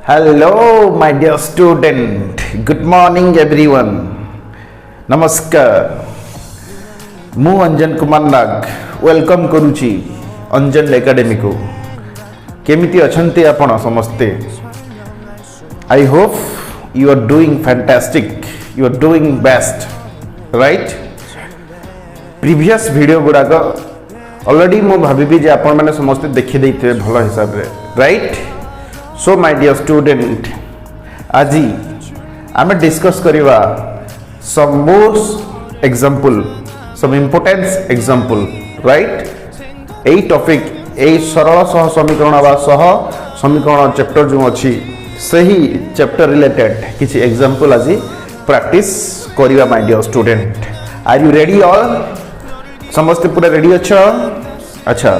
Hello, my dear student. Good morning, everyone. नमस्कार. मु अंजन कुमार नाग welcome करुची अंजन एकेडमी को. केमिति अछंती आपण समस्ते? I hope you are doing fantastic. You are doing best, right? Previous video गुड़ाक ऑलरेडी मु भाभी जे आपण माने समस्ते देखि दैथिबे भलो हिसाब रे, right? So my dear student, आज आम डिस्कस करवा some more example, some important example, right? यही टॉपिक यही सरल सह समीकरण बा सह समीकरण चैप्टर जो अच्छी सही चैप्टर रिलेटेड किसी एग्जांपल आज प्रैक्टिस करवा my dear student. Are you ready? All समस्त पूरा रेडी अच्छा? अच्छा,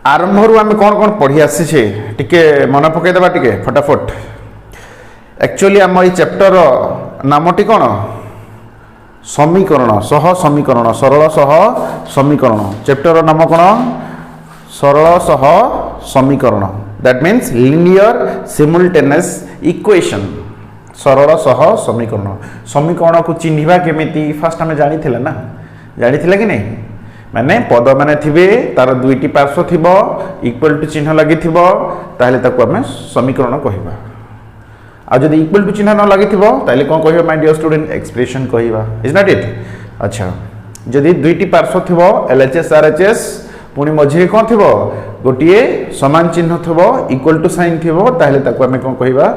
आरंभ आम कौन कौन पढ़ी आसी टिके मन पकईदेवा टिके फटाफट. एक्चुअली आम ये चैप्टर नामटी कौन? समीकरण सह समीकरण, सरल सह समीकरण. चैप्टर नाम कौन? सरल सह समीकरण. That means linear simultaneous equation. सरल सह समीकरण. समीकरण को चिन्हिबा केमिति फास्ट आम जानी ना, जानी कि नहीं? माने पद माने थिबे तार दुईटी पार्श्व थिबो इक्वल टू चिन्ह लागि थिबो ताहले ताको आमे समीकरण कहिबा. आ जदि इक्वल टू चिन्ह न लागि थिबो ताहले कोन कहिबा माय डियर स्टूडेंट? एक्सप्रेशन कहिबा. Is not it? अच्छा, जदि दुईटी पार्श्व थिबो एलएचएस आरएचएस पुनी मझिरे कोन थिबो गोटिए समान चिन्ह थिबो इक्वल टू साइन थिबो ताहले ताको आमे कोन कहिबा?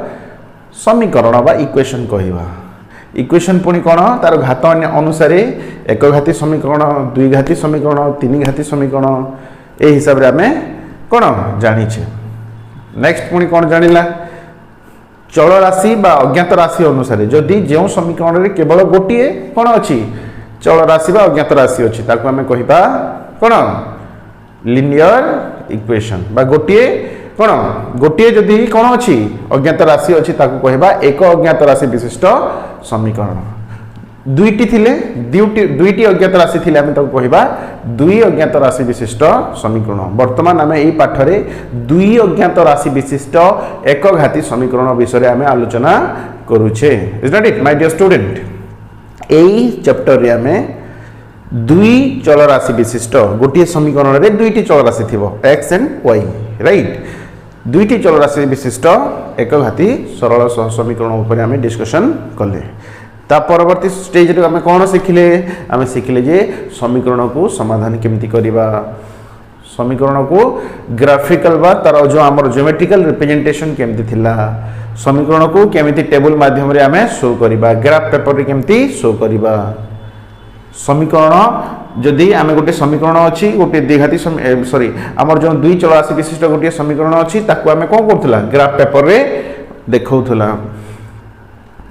समीकरण बा इक्वेशन कहिबा. इक्वेशन पुणी कौन? तार घात अनुसार एक घाती समीकरण, दुई घाती समीकरण, तीन घाती समीकरण ए हिसाब रे आमे कौन जानिछे. नेक्स्ट पुणी कौन जानिला? चल राशि बा अज्ञात राशि अनुसार जदि जो समीकरण रे केवल गोटिए कौन अछि चल राशि बा अज्ञात राशि अछि ताको आमे कहिबा कौन? Linear equation. बा गोटिए कौन? गोटे जदि कौन अच्छी अज्ञात राशि अच्छी ताको कहबा एक अज्ञात राशि विशिष्ट समीकरण. दुईटी थिले दुईटी अज्ञात राशि थिले आमे ताको कहबा दुई अज्ञात राशि विशिष्ट समीकरण. वर्तमान आमे एई पाठ रे दुई अज्ञात राशि विशिष्ट एक घाती समीकरण विषय आमे आलोचना करूछे. Is not it my dear student? एई चैप्टर रे आमे दुई चल राशि विशिष्ट गोटे समीकरण रे दुईटी चल राशि थिबो x एंड y, राइट? दुईटी चल राशि विशिष्ट एक घाती सरल सह समीकरण उपर आमे डिस्कशन कले. ता परवर्ती स्टेज रे आमे कोन सिखिले? आमे सिखिले जे समीकरण को समाधान केमिति करिबा, समीकरण को ग्राफिकल बा तार जो हमर ज्योमेट्रिकल रिप्रेजेंटेशन केमिति थिला, समीकरण को केमिति टेबल माध्यम रे आमे शो करिबा, ग्राफ पेपर रे केमिति शो करिबा. समीकरण जदि आमे गोटे समीकरण अछि गोटे द्विघाती सॉरी हमर जो दुई चल राशि विशिष्ट गोटे समीकरण अछि ताको आमे कोन करथला? ग्राफ पेपर रे देखौथला.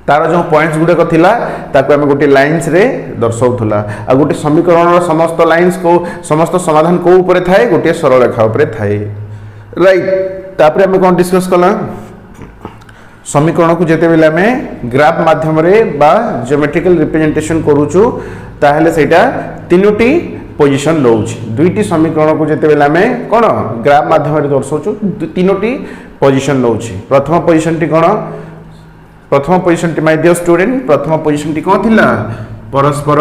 तार जो पॉइंट्स गुडे को थिला ताको आमे गोटे लाइंस रे दर्शाउथला. आ गोटे समीकरण रो समस्त लाइंस को समस्त समाधान को ऊपर थाए गोटे सरल रेखा ऊपर थाए, राइट? तापर आमे कोन डिस्कस कला? समीकरण को जेते बेले आमे ग्राफ माध्यम रे बा ज्योमेट्रिकल रिप्रेजेंटेशन करूछु ताहले सेटा तीनोटी पोजीशन लौछि. दुईटी समीकरण को जेते बेले आमे कोन ग्राफ माध्यम रे दर्शाउछु तीनोटी पोजीशन लौछि. प्रथम पोजीशन टी कोन? प्रथम पोजीशन टी माय डियर स्टूडेंट प्रथम पोजीशन टी कोन थिला? परस्पर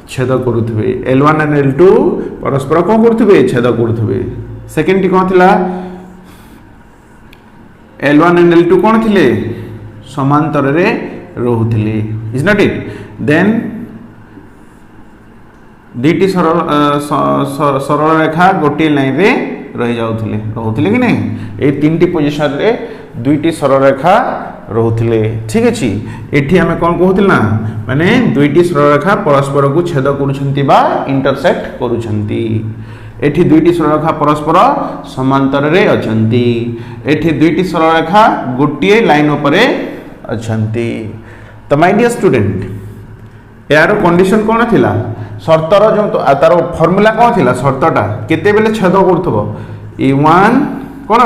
छेद करूथबे. L1 एंड L2 परस्पर कोन करूथबे? छेद करूथबे. सेकंड टी कोन थिला? L1 एंड L2 कोन थिले? समांतर रे रहुथिले. Is not it? देन दुईटी सरल रेखा गोटे लाइन रे रही जाउथिले, रहुथिले कि नहीं? ए तीनटी पोजीशन रे दुईटी सरल रेखा रहुथिले. ठीक अछि? एठी हमें कोन कहउथिल ना माने दुईटी सरल रेखा परस्पर को छेद करूछंती बा इंटरसेक्ट करूछंती. एठी दुईटी सरल रेखा परस्पर समांतर रे अछंती. एठी दुईटी सरल रेखा गोटिए लाइन उपरे अछंती. तो माय डियर स्टूडेंट यार कंडीशन कोन थिला? शर्तर जो तार फॉर्मूला कौन थिला? शर्तटा केते बेले छेद करथबो? a1 cone?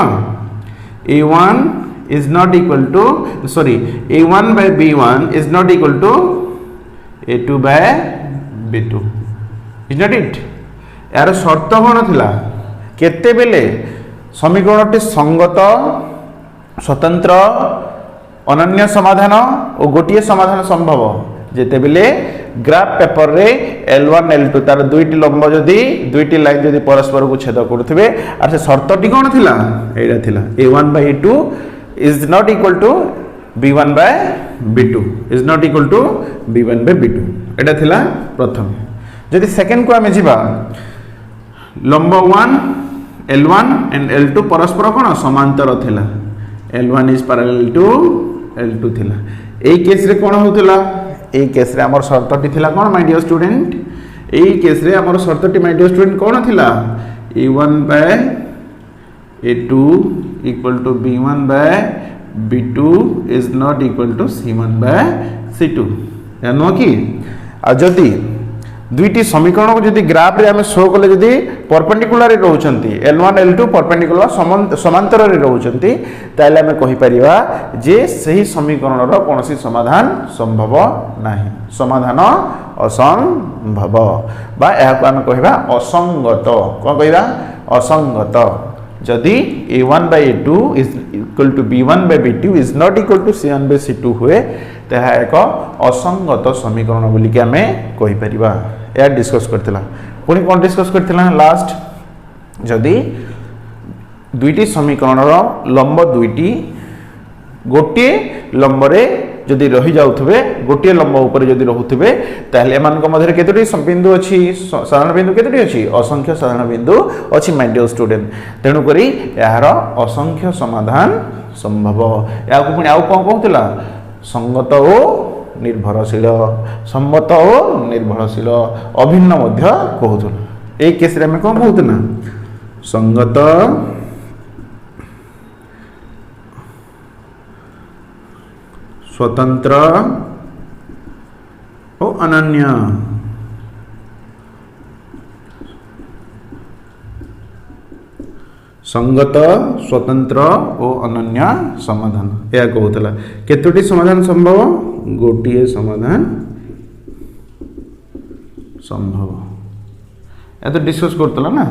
a1 is not equal to sorry a1 by b1 is not equal to a2 by b2. is not it? यार शर्त कौन थिला? केते बेले समीकरणटी संगत स्वतंत्र अनन्य समाधान और गोटे समाधान संभव जेते बेले ग्राफ पेपर रे L1 L2 तार दुईटी लंब जदि दुईटी लाइन जदि परस्पर को छेद करुथिबे आर से शर्तटी कोन थिला एडा थिला A1 by A2 is not equal to B1 by B2 is not equal to B1 by B2 एडा थिला प्रथम जदि सेकंड को हमें जीवा लंब 1 L1 एंड L2 परस्पर कोन समांतर थिला L1 is parallel to L2 थिला ए केस रे कोन होतला ए केस रे हमर शर्तटी थिला कोन माय डियर स्टूडेंट ए केस रे हमर शर्तटी माय डियर स्टूडेंट कोन थिला A1 by A2 equal to B1 by B2 is not equal to C1 by C2 यानो कि आ जदि दुईटी समीकरण को जदि ग्राफ रे हमें शो कले जदि परपेंडिकुलर रहउचंती L1 L2 परपेंडिकुलर समांतर रे रहउचंती ताले हमें कहि परिबा जे सही समीकरण रो कोनोसी समाधान संभव नाही समाधान असंभव बा एहा को हमें कहिबा असंगत को कहिबा असंगत जदि A1 by A2 is equal to B1 by B2 is not equal to C1 by C2 हुए तहा एक असंगत समीकरण बोली के हमें कहि परिबा या डिस्कस करथिला पुनी कोन डिस्कस करथिला लास्ट जदि दुईटी समीकरण रो लंब दुईटी गोटे लंब रे जदि रही जाउथबे गोटे लंब ऊपर जदि रहउथबे ताहले एमान को मधरे केतोटी बिंदु अछि साधारण बिंदु केतोटी अछि असंख्य साधारण बिंदु अछि माय डियर स्टूडेंट तेनु करी यार असंख्य समाधान संभव या को पुनी आउ कोन कहउतला संगत ओ निर्भरशील सम्मत ओ निर्भरशील अभिन्न मध्य कहउतला ए केस रे हम कोन कहउतना संगत स्वतंत्र और अनन्य संगत स्वतंत्र और अनन्य समाधान या कहूला केतोटी समाधान संभव गोटिए समाधान संभव या तो डिस्कस करतला ना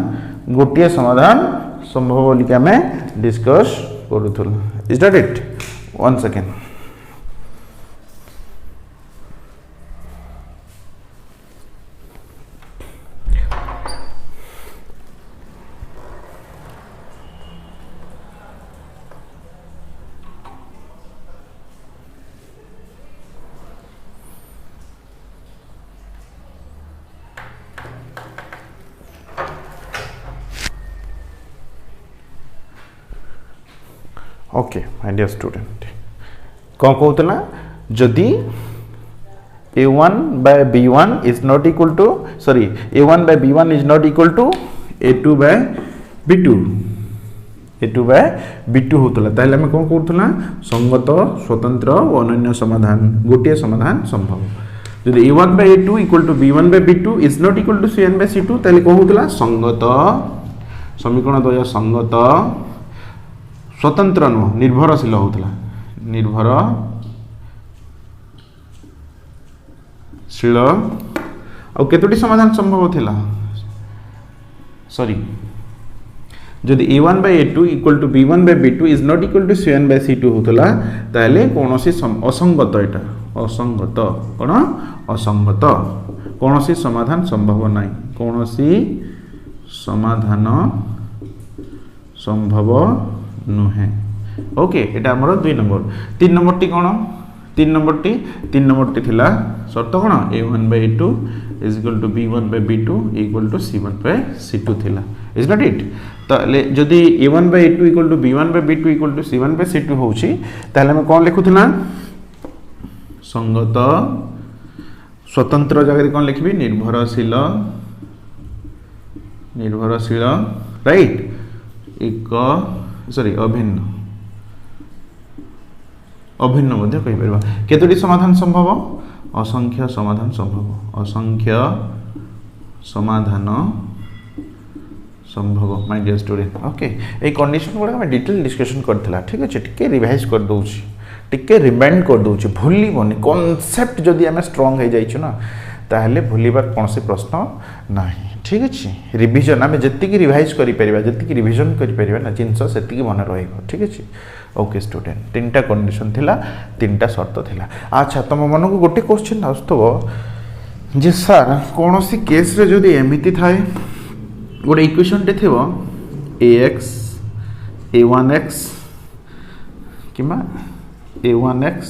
गोटिए समाधान संभव बोली के हमें डिस्कस करूथला is that it one second okay my dear student कौन कहूला जदि A1 by B1 is not equal to sorry A1 by B1 is not equal to A2 by B2 A2 by B2 होतला ताहले हम कोन कहूतला संगत स्वतंत्र और अनन्य समाधान गोटे समाधान संभव जदि A1 by A2 equal to B1 by B2 is not equal to C1 by C2 ताहले कहूतला संगत समीकरण द्वय संगत स्वतंत्र नु निर्भरशील होतला निर्भरशील आ केतोटी समाधान संभव थिला सॉरी जदि A1 by A2 equal to B1 by B2 is not equal to C1 by C2 होतला ताले कोनोसी असंगत एटा असंगत कोन असंगत कोनोसी समाधान संभव नाही कोनोसी समाधान संभव नुहे ओके एटा हमर 2 नंबर 3 नंबर टी कोन 3 नंबर टी थिला शर्त कोन A1 by A2 is equal to B1 by B2 equal to C1 by C2 थिला इज नॉट इट ताले जदी A1 by A2 equal to B1 by B2 equal to C1 by C2 होउची ताले हम कोन लिखुथना संगत स्वतंत्र जगह रे कोन लिखबी निर्भरशील राइट एक सॉरी अभिन्न मध्य कहि परबा केतोटी समाधान संभव असंख्य समाधान संभव असंख्य समाधान संभव माय डियर स्टूडेंट ओके ए कंडीशन गुडा हम डिटेल डिस्कशन करथला ठीक अछि टिके रिवाइज कर दोउची टिके रिमाइंड कर दोउची भूलिबोनी कांसेप्ट जदी हमें स्ट्रांग हे जाइछु ना ताहले भूलिबार कोनसे प्रश्न नाही ठीक अछि रिवीजन हमें जत्ति की रिवाइज करि परिबा जत्ति की रिवीजन करि परिबा ना जिंस सेत्ति की मन रहइबो ठीक अछि ओके स्टूडेंट तीनटा कंडीशन थिला तीनटा शर्त थिला अच्छा तुम मन को गोटे क्वेश्चन आसुथबो जे सर कौन सी केस रे जदि एमिति थाए गोटे इक्वेशन टे थिबो ax a1x किमा a1x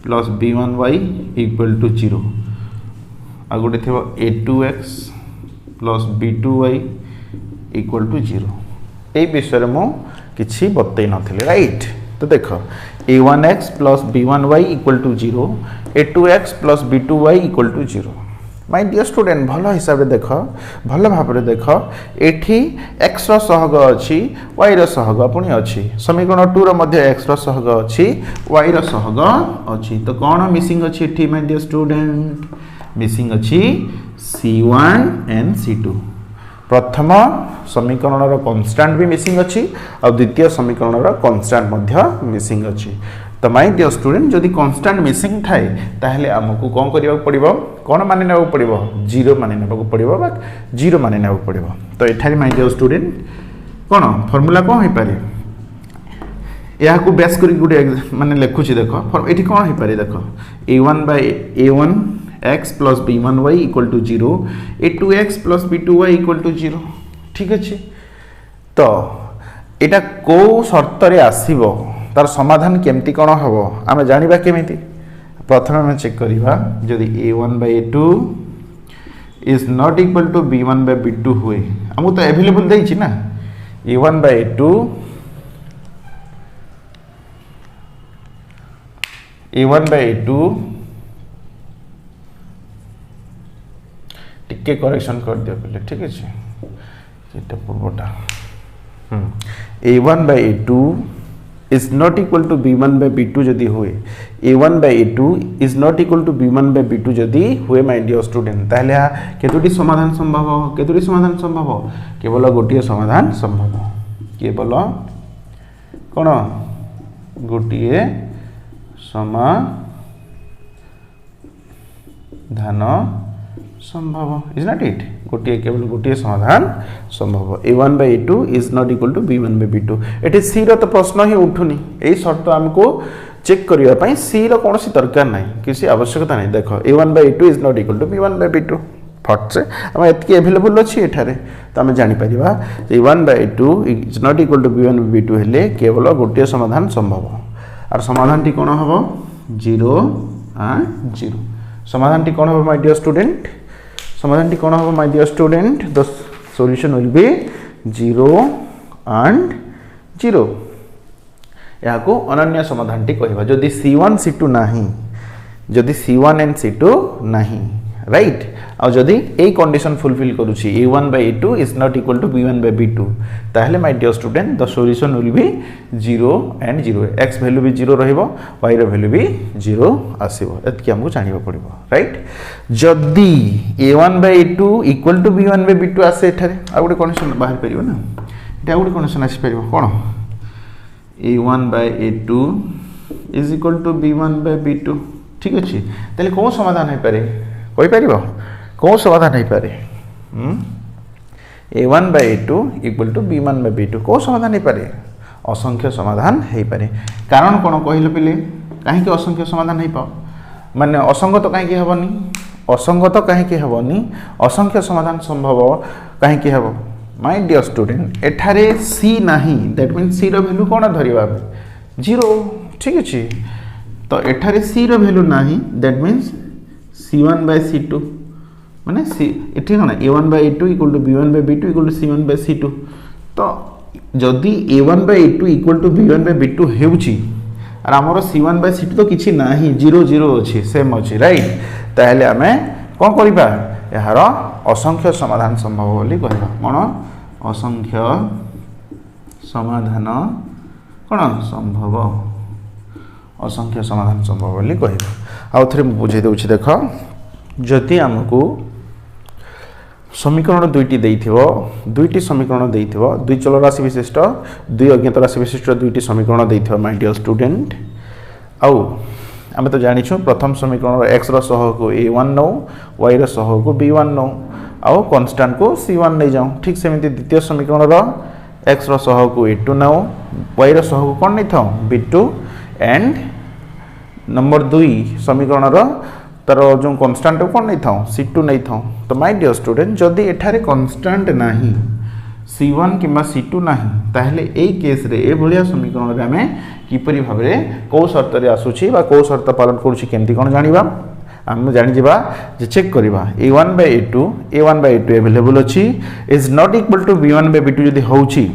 plus b1y equal to 0 आ गोटे थिबो a2x plus b2y equal to 0 ए विषय मु किछि बतई नथिले राइट तो देख a1x plus b1y equal to 0 a2x plus b2y equal to 0 my dear student भल हिसाब रे देख भल भाव रे देख एठी x रो सहग अछि y रो सहग पुनी अछि समीकरण 2 रो मध्ये x रो सहग अछि y रो सहग अछि तो कोन मिसिंग अछि एठी माय डियर स्टूडेंट मिसिंग अछि c1 एंड c2 प्रथम समीकरण रो कांस्टेंट भी मिसिंग अछि और द्वितीय समीकरण रो कांस्टेंट मध्ये मिसिंग अछि तो माय डियर स्टूडेंट जदि कांस्टेंट मिसिंग थाए ताहले हमकु कोन करिबा पड़िबो कोन माने नेबा पड़िबो 0 माने नेबा पड़िबो बा 0 माने नेबा पड़िबो तो एठारी माय डियर स्टूडेंट कोन फार्मूला कोन होई पारे या को बेस करी गुडे माने लेखुची देखो एठी कोन होई पारे देखो a1 by a1 x plus b1y equal to 0 a2x plus b2y equal to 0 ठीक अछि तो एटा को शर्त रे आसीबो तार समाधान केमती कोन हबो आमे जानिबा केमिति प्रथम हम चेक करिबा जदि a1 by a2 is not equal to b1 by b2 हुए हमु तो अवेलेबल देइ छी ना a1 by a2 a1 by a2 टिके करेक्शन कर दियो पहले ठीक है एटा पूर्वटा a1 by a2 is not equal to b1 by b2 जदि हुए a1 by a2 is not equal to b1 by b2 जदि हुए माय डियर स्टूडेंट ताहले केतोटी समाधान संभव केवल गोटिए समाधान संभव केवल कोन गोटिए समाधान संभव इज नॉट इट गोटिए केवल गोटिए समाधान संभव a1 by a2 is not equal to b1 by b2 eighty c रो तो प्रश्न ही उठुनी एई शर्त हमको चेक करिया पई c रो कोनोसी दरकार नाही किसी आवश्यकता नाही देखो a1 by a2 is not equal to b1 by b2 फट से हम एतकी अवेलेबल अछि एठारे तो हम जानि परिबा a1 by a2 is not equal to b1 by b2 हेले केवल गोटिए समाधान संभव और समाधान टी कोन हबो 0 and 0 समाधान टी कोन हबो माय डियर स्टूडेंट समाधान टी कोन हबो my dear student the solution will be 0 and 0 या को अनन्य समाधान टी कहबा जदि c1 c2 नाही जदि c1 and c2 नाही राइट आ जदि ए कंडीशन फुलफिल करूची a1 by a2 is not equal to b1 by b2 ताहले my dear student the solution will be 0 and 0 x value भी 0 रहइबो y रो value भी 0 आसीबो एतकी हमहु जानिबो पड़िबो right जदि a1 by a2 equal to b1 by b2 आसे एठारे आ गुटे condition बाहर परिबो ना एटा गुटे condition आसी परिबो कोन a1 by a2 is equal to b1 by b2 ठीक अछि ताले कोन समाधान है पारे कोई परिबो कोन समाधान है पारे a1 by a2 equal to b1 by b2 कोन समाधान है पारे असंख्य समाधान है पारे कारण कोन कहिलो पिले काहे कि असंख्य समाधान है पाओ माने असंगत काहे कि हबनी असंगत काहे कि हबनी असंख्य समाधान संभव काहे कि हबो माय डियर स्टूडेंट एठारे c नाही दैट मींस c रो वैल्यू कोन धरिबा 0 ठीक अछि तो एठारे c रो वैल्यू नाही that means c1 by c2 माने c एठी कोन a1 by a2 equal to b1 by b2 equal to c1 by c2 तो जदि a1 by a2 equal to b1 by b2 हेउची और हमरो c1 by c2 तो किछि नाही 0 0 अछि सेम अछि राइट ताहले हमें कोन करिबा यार असंख्य समाधान संभव बोली कहबा कोन असंख्य समाधान कोन संभव असंख्य समाधान संभव बोली कहबा आउ थरे बुझे देउछि देखो जति हमकु समीकरण दुईटी देइथिबो दुईटी समीकरण देइथिबो दुई चल राशि विशिष्ट दुई अज्ञात राशि विशिष्ट दुईटी समीकरण देइथिबो माय डियर स्टूडेंट आउ आमे तो जानि छु प्रथम समीकरण x रो सहग को a1 नो y रो सहग को b1 नो आउ कांस्टेंट को c1 नै जाऊ ठीक सेमिति द्वितीय समीकरण रो x रो सह को a2 नाउ y रो सह को कोन नै थाउ b2 एंड नंबर 2 समीकरण रो तार जो कांस्टेंट कोन नै थाउ c2 नै थाउ तो माय डियर स्टूडेंट जदी एठारे कांस्टेंट नाही c1 किंबा c2 नाही ताहले ए केस रे ए भलिया समीकरण रे हमें किपरि भाबरे को शर्त रे आसुची बा को शर्त पालन करूची केमति कोन जानिबा हम जानि जिबा जे चेक करिबा a1/a2 अवेलेबल अछि is not equal to b1/b2 जदी होउची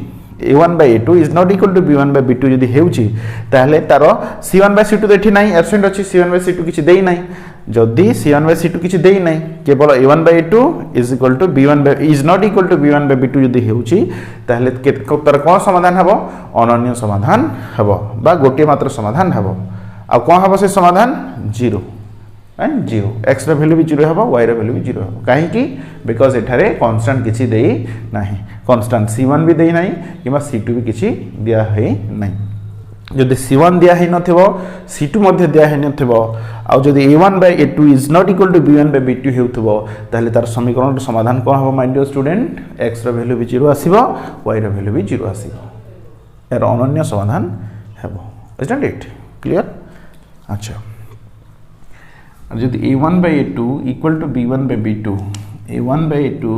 a1/a2 is not equal to b1/b2 जदी हेउची ताहले तारो c1/c2 देठी नाही एब्सेंट अछि c1/c2 किछि देई नाही जदी c1/c2 किछि देई नाही केवल a1/a2 is equal to b1 is not equal to b1/b2 जदी हेउची ताहले तार कोन समाधान हबो अनन्य समाधान हबो बा गोटे मात्र समाधान हबो आ कोन हबो से समाधान 0 एंड 0 x रा वैल्यू भी 0 हबो y रा वैल्यू भी 0 हबो काहे की बिकॉज़ एठारे कांस्टेंट किछि देई नाही कांस्टेंट c1 भी देई नाही किबा c2 भी किछि दिया है नाही जदि c1 दिया है नथिबो c2 मध्ये दिया है नथिबो आ जदि a1/a2 is not equal to b1/b2 हेउथबो ताले तार समीकरण रो समाधान कोन हबो माय डियर स्टूडेंट x रा वैल्यू भी 0 आसीबो y रा वैल्यू भी 0 आसीबो यार अनन्य समाधान हबो इज इट क्लियर अच्छा जदि a1/a2 equal to b1/b2 a1/a2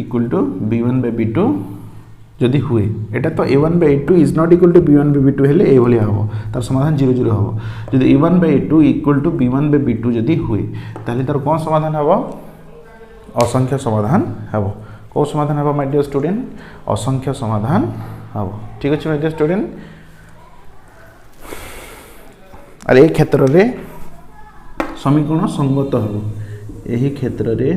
equal to b1/b2 जदि हुए एटा तो a1/a2 is not equal to b1/b2 हेले ए भलिया हबो तार समाधान 0 0 हबो जदि a1/a2 इक्वल टू b1/b2 जदि हुए ताले तार कोन समाधान हबो असंख्य समाधान हबो को समाधान हबो माय डियर स्टूडेंट असंख्य समाधान हबो ठीक अछि माय डियर स्टूडेंट अरे ए क्षेत्र रे समीकरण संगत हबो एही क्षेत्र रे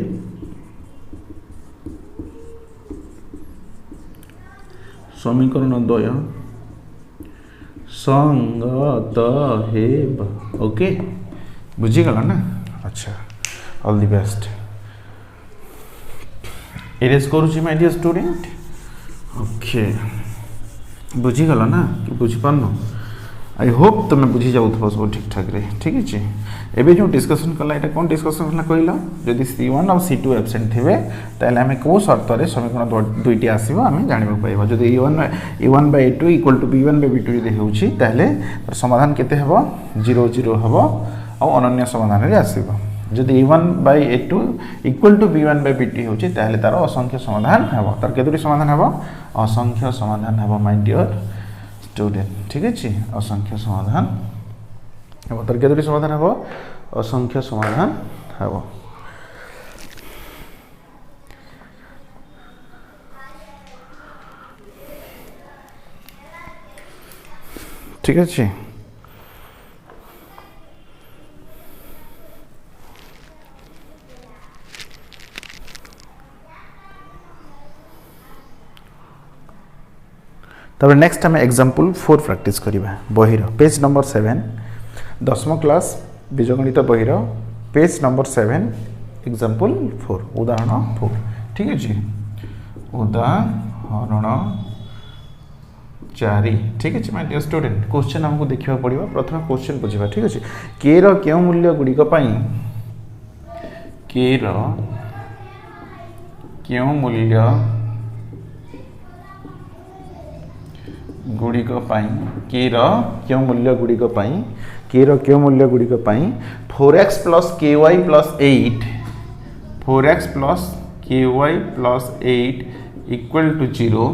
समीकरण द्वय संगत हेब ओके बुझी गला ना अच्छा ऑल द बेस्ट इरेज करूची माय डियर स्टूडेंट ओके बुझी गला ना कि बुझी पानो आई होप तुम बुझी जाऊ सब ठीक ठाक रे ठीक अछि एबे जो डिस्कशन कला एटा कोन डिस्कशन कला कहिला जदि c1 और c2 एब्सेंट थिबे ताले हमें को शर्त रे समीकरण दुईटी आसीबो हमें जानिबो पाइबो जदि a1/a2 इक्वल टू b1/b2 जदि होउची ताले तार समाधान केते हेबो 0 0 हेबो आ अनन्य समाधान रे आसीबो जदि a1/a2 इक्वल टू b1/b2 होउची ताले तार असंख्य समाधान हेबो तार केतुरी समाधान हेबो असंख्य समाधान हेबो माय डियर स्टूडेंट ठीक अछि असंख्य समाधान हेबो तार केतुरी समाधान हेबो असंख्य समाधान हेबो ठीक अछि तब नेक्स्ट हमें एग्जांपल 4 प्रैक्टिस करिबा बहिर पेज नंबर 7 10th क्लास बीजगणित बहिर पेज नंबर 7 एग्जांपल 4 उदाहरण 4 ठीक अछि उदाहरण 4 ठीक अछि माय डियर स्टूडेंट क्वेश्चन हमको देखिबा पड़िबा प्रथम क्वेश्चन बुझिबा ठीक अछि के रो केउ मूल्य गुडी को पई के रो केउ मूल्य गुडी को पई के रो केउ मूल्य गुडी को पई के रो केउ मूल्य गुडी को पई 4x + ky + 8 4x + ky + 8 = 0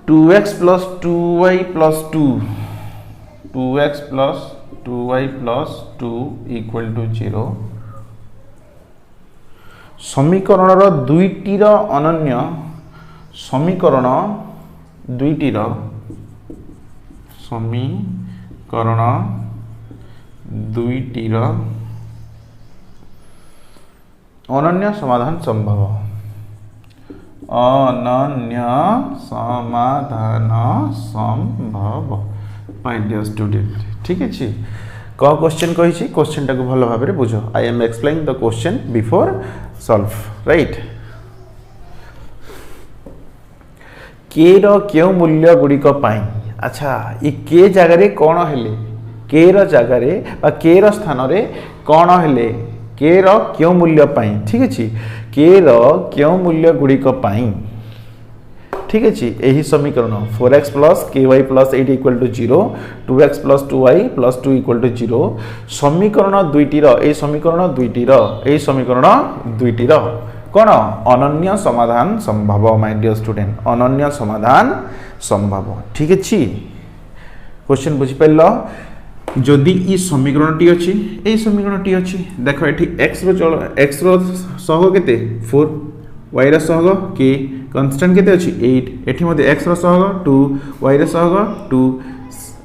2x + 2y + 2 2x + 2y + 2 = 0 समीकरण रो दुईटी रो अनन्य समीकरण दुईटी रो समीकरण दुईटी रो अनन्य समाधान संभव अनन्य समाधान संभव माय डियर स्टूडेंट ठीक अछि को क्वेश्चन कहि छी क्वेश्चन टाको भलो भाबरे बुझो I am explaining the question before solve right के रो केउ मूल्य गुडी को पाई अच्छा ये के जगह रे कोन हेले के रो जगह रे बा के रो स्थान रे कोन हेले के रो क्यों मूल्य पाई ठीक अछि के रो क्यों मूल्य गुड़िक पाई ठीक अछि एही समीकरण 4x + ky + 8 = 0 2x + 2y + 2 = 0 समीकरण दुईटी रो ए समीकरण दुईटी रो कोन अनन्य समाधान संभव माय डियर स्टूडेंट अनन्य समाधान संभव ठीक अछि क्वेश्चन बुझी पल्लो जदि ई समीकरण टी अछि ए समीकरण टी अछि देखो एठी x रो सहग केते 4 y रो सहग k कांस्टेंट केते अछि 8 एठी मध्ये x रो सहग 2 y रो सहग 2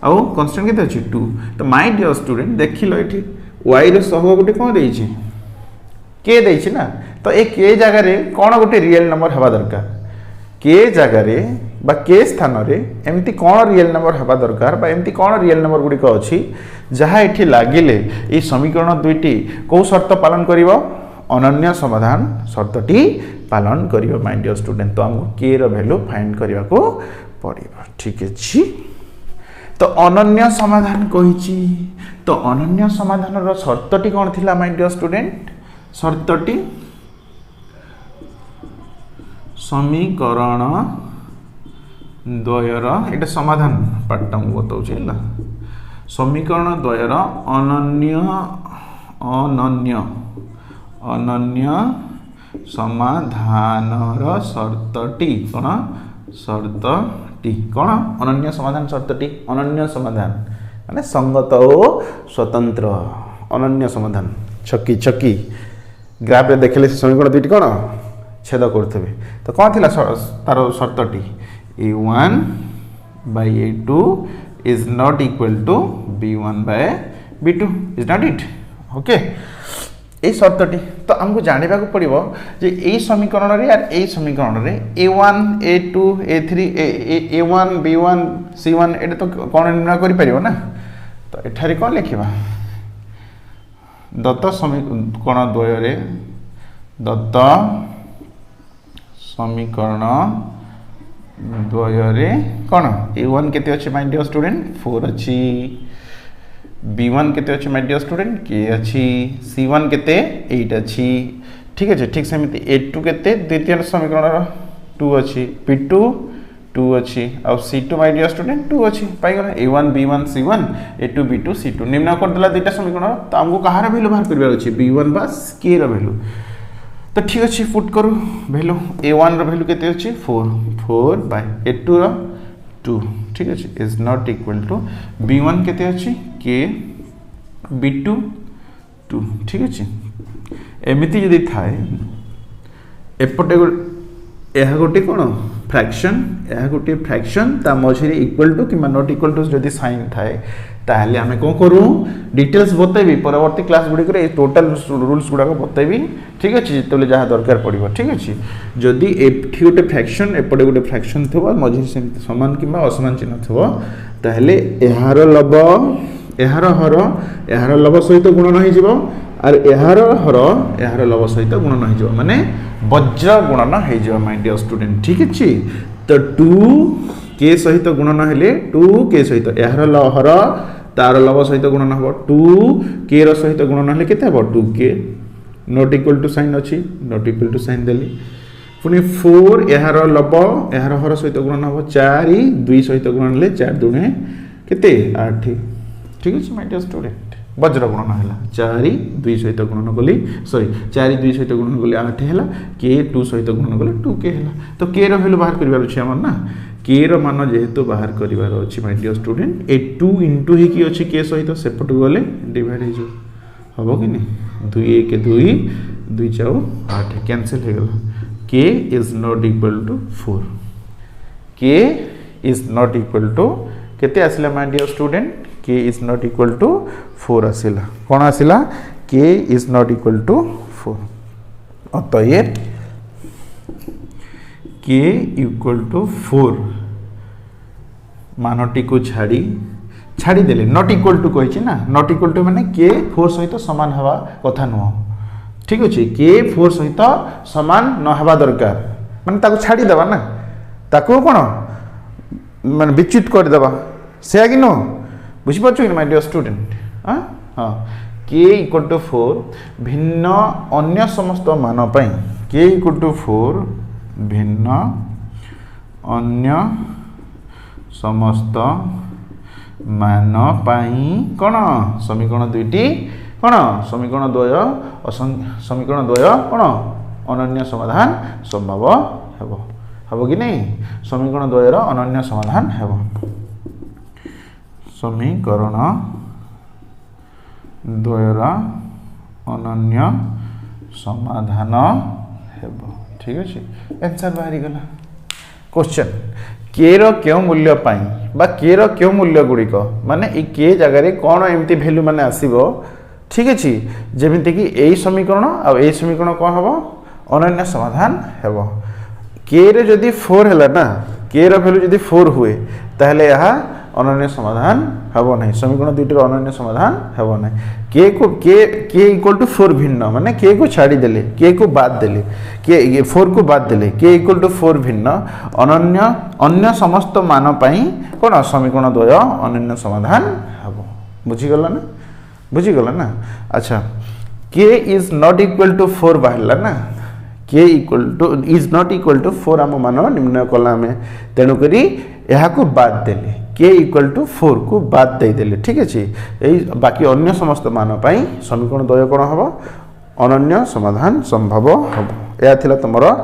आउ कांस्टेंट केते अछि 2 तो माय डियर स्टूडेंट देखिलो एठी y रो सहग गुटे कोन देइ छी k देइ छी ना तो ए k जगह रे कोन गुटे रियल नंबर हवा दरकार k जगह रे बा के स्थान रे एमती कौन रियल नंबर हवा दरकार बा एमती कौन रियल नंबर गुड़ी अच्छी जहाँ ये लगिले ये समीकरण दुईटी कौ शर्त पालन करिवो अनन्य समाधान शर्तटी पालन करिवो माय डियर स्टूडेंट तो हमको के रो वैल्यू फाइंड करबा को पड़िबो ठीक अछि तो अनन्य समाधान कहिछि तो अनन्य समाधान रो शर्तटी कोन थिला माय डियर स्टूडेंट शर्तटी समीकरण द्वयर एटा समाधान पार्ट मु बताउछि हला समीकरण द्वयर अनन्य अनन्य अनन्य समाधानर शर्तटी कोन शर्तटी कोन अनन्य समाधान शर्तटी अनन्य समाधान माने संगत ओ स्वतंत्र अनन्य समाधान छक्की छक्की ग्राफ रे देखले समीकरण दुईटी कोन छेद करथबे तो कोन थिला तार शर्तटी a1 by a2 is not equal to b1 by b2 is not it okay ए शर्तटी तो हमको जानिबा को पड़िबो जे ए समीकरण रे यार ए समीकरण रे a1 a2 a3 a1 b1 c1 एटा तो कोन निर्णय करि परिबो ना तो एठारे कोन लिखिबा दत्त समीकरण द्वय रे दत्त समीकरण द्वयरे कौन a1 केते अछि माय डियर स्टूडेंट 4 अछि b1 केते अछि माय डियर स्टूडेंट k अछि c1 केते 8 अछि ठीक अछि ठीक समिति a2 केते द्वितीय समीकरण 2 अछि p2 2 अछि और c2 माय डियर स्टूडेंट 2 अछि पाइ गेला a1 b1 c1 a2 b2 c2 निम्न कर देला दुईटा समीकरण त हमको कहार वैल्यू बाहर करबा अछि b1 बा k रो वैल्यू तो ठीक अच्छे पुट करू वैल्यू a1 रो वैल्यू केते अछि 4 बाय a2 रो 2 ठीक अछि is not equal to b1 केते अछि k b2 2 ठीक अछि एमिति यदि थाए एपटे एहा गोटे कोन फ्रैक्शन ता मझिरे इक्वल टू कि नॉट इक्वल टू जदि साइन थाए ताहले हमें कोन करू डिटेल्स बतैबी परवर्ती क्लास गुडी करे टोटल रूल्स गुडा को बतैबी ठीक अछि जेतले जहा दरकार पड़िबो ठीक अछि जदि एठी गोटे फ्रैक्शन एपटे गोटे फ्रैक्शन थबो मझिरे सेमति समान किबा असमान चिन्ह थबो ताहले एहार लब एहार हर एहार लब सहित गुणन होई जिवो और एहार हर एहार लब सहित गुणन होई जिवो माने वज्र गुणन होई जिवो माय डियर स्टूडेंट ठीक अछि तो 2 के सहित गुणन हेले 2 के सहित एहार हर तार लब सहित गुणन हबो 2 के रो सहित गुणन हेले केते हबो 2 के नॉट इक्वल टू साइन अछि नॉट इक्वल टू साइन देली पुनी 4 एहार लब एहार हर सहित गुणन हबो 4 2 सहित गुणन हेले 4 दुने केते 8 ठीक अछि माय डियर स्टूडेंट वज्र गुणन हैला 4 2 सहित गुणन कली सॉरी 4 2 सहित गुणन कली 8 हैला के 2 सहित गुणन कली 2 के हैला तो के रो वैल्यू बाहर करबार अछि हमर ना के रो मान जेहेतु बाहर करबार अछि माय डियर स्टूडेंट ए 2 इनटू हे की अछि के सहित सेपट गले डिवाइड हे जो हबो कि नै 2 1 2 2 4 8 कैंसिल हे गेला के इज नॉट इक्वल टू 4 के इज नॉट इक्वल टू केते आसिला my dear student k is not equal to 4 आसिला कोन आसिला k is not equal to 4 अतएव k equal to 4 मानटी को छाड़ी देले नॉट इक्वल टू कहिछि ना नॉट इक्वल टू माने k 4 सहित समान हवा कथा न ठीक अछि k 4 सहित समान न हवा दरकार माने ताको छाड़ी देबा ना ताको कोन माने विच्युत कर देबा से आकि न बुझी पाछो कि माय डियर स्टूडेंट हां के इक्वल टू 4 भिन्न अन्य समस्त मान पाई के इक्वल टू 4 भिन्न अन्य समस्त मान पाई कौन समीकरण दुईटी कौन समीकरण द्वय समीकरण द्वय कौन अनन्य समाधान संभव हेबो कि नहीं समीकरण द्वयर अनन्य समाधान हेबो समीकरण द्वयर अनन्य समाधान हेबो ठीक अछि आंसर बाहरी गला क्वेश्चन के रो क्यों मूल्य पाई बा के रो क्यों मूल्य गुड़िक माने ए के जगह रे कोन एमती वैल्यू माने आसीबो ठीक अछि जेमिति कि एई समीकरण आ एई समीकरण कोन हबो अनन्य समाधान हेबो के रे जदी 4 हैला ना के रो वैल्यू जदी 4 हुए ताहले यहा अनन्य समाधान हेबो नहीं समीकरण दुईटर अनन्य समाधान हेबो नहीं के को के इक्वल टू 4 भिन्न माने के को छाड़ी देले के को बाद देले के 4 को बाद देले के इक्वल टू 4 भिन्न अनन्य अन्य समस्त मान पाई कोन समीकरण द्वय अनन्य समाधान हेबो बुझी गला ना अच्छा k is not equal to 4 बाहरला ना k equal to is not equal to 4 आम मान निर्णय कला में तेणु करी यहा को बाद देले के इक्वल टू 4 को बाद दे देले ठीक अछि एई बाकी अन्य समस्त मान पाई समीकरण द्वय कोन हबो अनन्य समाधान संभव हबो या थिला तमरो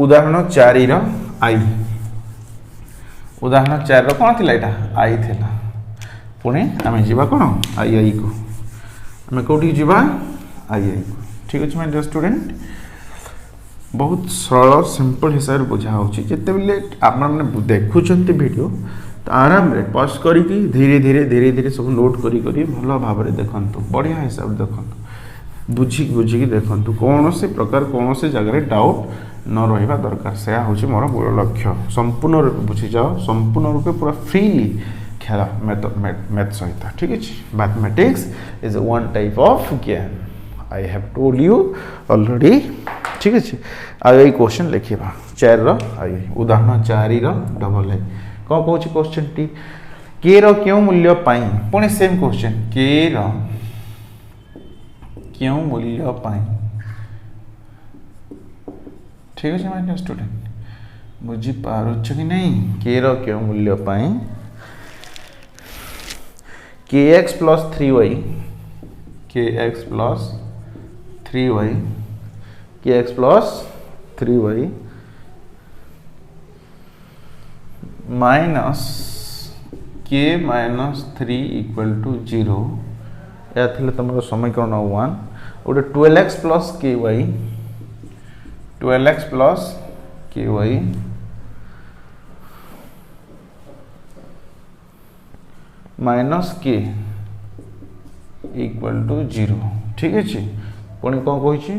उदाहरण 4 रो आई उदाहरण 4 रो कोन थिला एटा आई थिला पुणे आमे जीवा कोन आई को आमे कोठी जीवा आई को ठीक अछि माय डियर स्टूडेंट बहुत सरल सिंपल हिसाब से बुझा होची जते बेले आपन माने देखुचंती वीडियो तो आराम रे पॉज करी की धीरे धीरे सब नोट करी भलो भाव रे देखंतु बढ़िया हिसाब देखंतु बुझी की देखंतु कौन से प्रकार कौन से जगह रे डाउट न रहिबा दरकार से होची मोर मूल लक्ष्य संपूर्ण रूप बुझी जाओ संपूर्ण रूप पूरा फ्रीली खेला मैथ सहित ठीक अछि mathematics is one type of ज्ञान I have told you already ठीक अछि आ ए क्वेश्चन लिखिबा 4 रो आई उदाहरण 4 रो डबल है कौन कहूँ क्वेश्चन टी के रो क्यों मूल्य पाई पुणे सेम क्वेश्चन के रो क्यों मूल्य पाई ठीक है माय स्टूडेंट बुझी पारुछ कि नहीं के रो क्यों मूल्य पाई kx plus 3y kx plus 3y kx plus 3y minus k minus 3 equal to 0 या थिले तमरो समीकरण 1 ओटे 12x plus ky माइनस के इक्वल टू 0 ठीक है पुणी कौन कही